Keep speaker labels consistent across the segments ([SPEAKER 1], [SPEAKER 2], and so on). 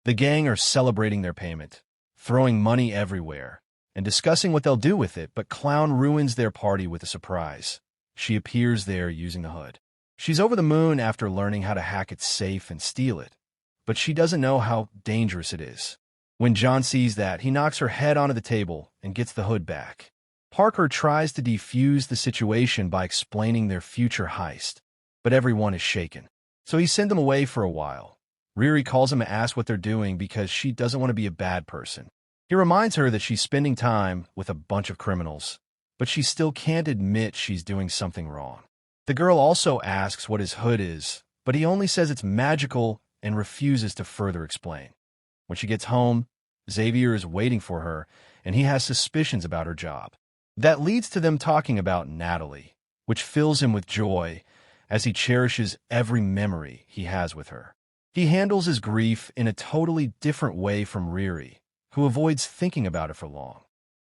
[SPEAKER 1] The gang are celebrating their payment, throwing money everywhere, and discussing what they'll do with it, but Clown ruins their party with a surprise. She appears there using the hood. She's over the moon after learning how to hack its safe and steal it, but she doesn't know how dangerous it is. When John sees that, he knocks her head onto the table and gets the hood back. Parker tries to defuse the situation by explaining their future heist, but everyone is shaken. So he sends them away for a while. Riri calls him to ask what they're doing because she doesn't want to be a bad person. He reminds her that she's spending time with a bunch of criminals, but she still can't admit she's doing something wrong. The girl also asks what his hood is, but he only says it's magical and refuses to further explain. When she gets home, Xavier is waiting for her, and he has suspicions about her job. That leads to them talking about Natalie, which fills him with joy as he cherishes every memory he has with her. He handles his grief in a totally different way from Riri, who avoids thinking about it for long.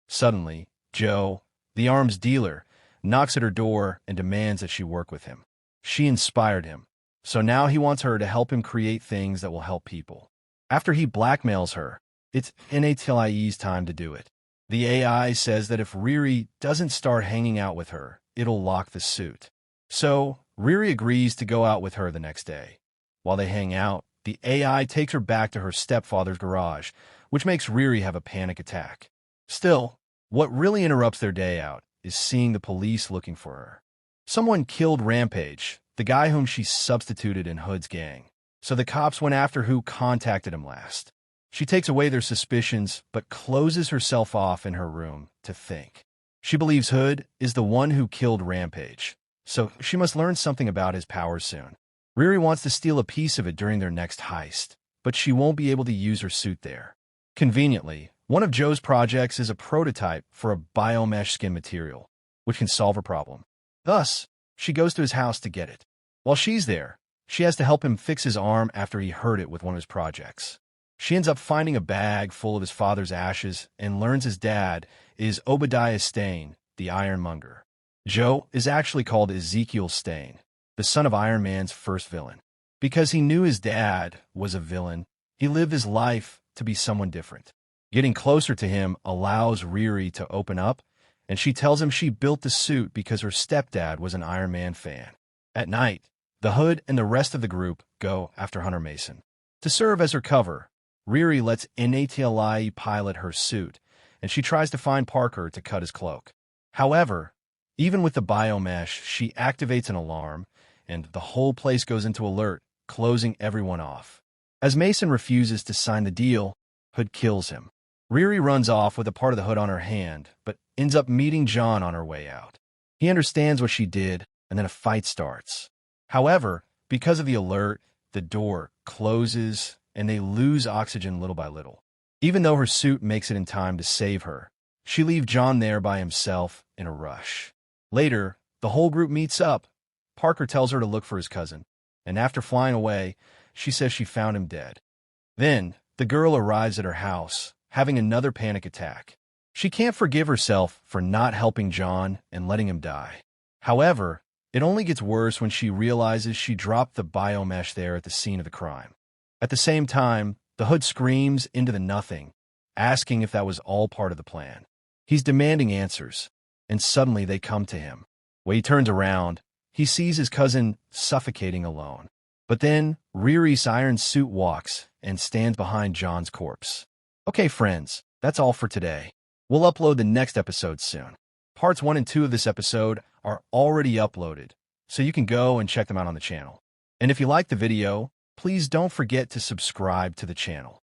[SPEAKER 1] Suddenly, Joe, the arms dealer, knocks at her door and demands that she work with him. She inspired him, so now he wants her to help him create things that will help people. After he blackmails her, it's Natalie's time to do it. The AI says that if Riri doesn't start hanging out with her, it'll lock the suit. So, Riri agrees to go out with her the next day. While they hang out, the AI takes her back to her stepfather's garage, which makes Riri have a panic attack. Still, what really interrupts their day out is seeing the police looking for her. Someone killed Rampage, the guy whom she substituted in Hood's gang, so the cops went after who contacted him last. She takes away their suspicions, but closes herself off in her room to think. She believes Hood is the one who killed Rampage, so she must learn something about his powers soon. Riri wants to steal a piece of it during their next heist, but she won't be able to use her suit there. Conveniently, one of Joe's projects is a prototype for a biomesh skin material, which can solve her problem. Thus, she goes to his house to get it. While she's there, she has to help him fix his arm after he hurt it with one of his projects. She ends up finding a bag full of his father's ashes and learns his dad is Obadiah Stane, the Ironmonger. Joe is actually called Ezekiel Stane, the son of Iron Man's first villain. Because he knew his dad was a villain, he lived his life to be someone different. Getting closer to him allows Riri to open up, and she tells him she built the suit because her stepdad was an Iron Man fan. At night, the Hood and the rest of the group go after Hunter Mason. To serve as her cover, Riri lets Natalie pilot her suit, and she tries to find Parker to cut his cloak. However, even with the biomesh, she activates an alarm, and the whole place goes into alert, closing everyone off. As Mason refuses to sign the deal, Hood kills him. Riri runs off with a part of the hood on her hand, but ends up meeting John on her way out. He understands what she did, and then a fight starts. However, because of the alert, the door closes, and they lose oxygen little by little. Even though her suit makes it in time to save her, she leaves John there by himself in a rush. Later, the whole group meets up. Parker tells her to look for his cousin, and after flying away, she says she found him dead. Then, the girl arrives at her house, having another panic attack. She can't forgive herself for not helping John and letting him die. However, it only gets worse when she realizes she dropped the biomesh there at the scene of the crime. At the same time, the Hood screams into the nothing, asking if that was all part of the plan. He's demanding answers, and suddenly they come to him. When he turns around, he sees his cousin suffocating alone. But then, Riri's iron suit walks and stands behind John's corpse. Okay, friends, that's all for today. We'll upload the next episode soon. Parts 1 and 2 of this episode are already uploaded, so you can go and check them out on the channel. And if you liked the video, please don't forget to subscribe to the channel.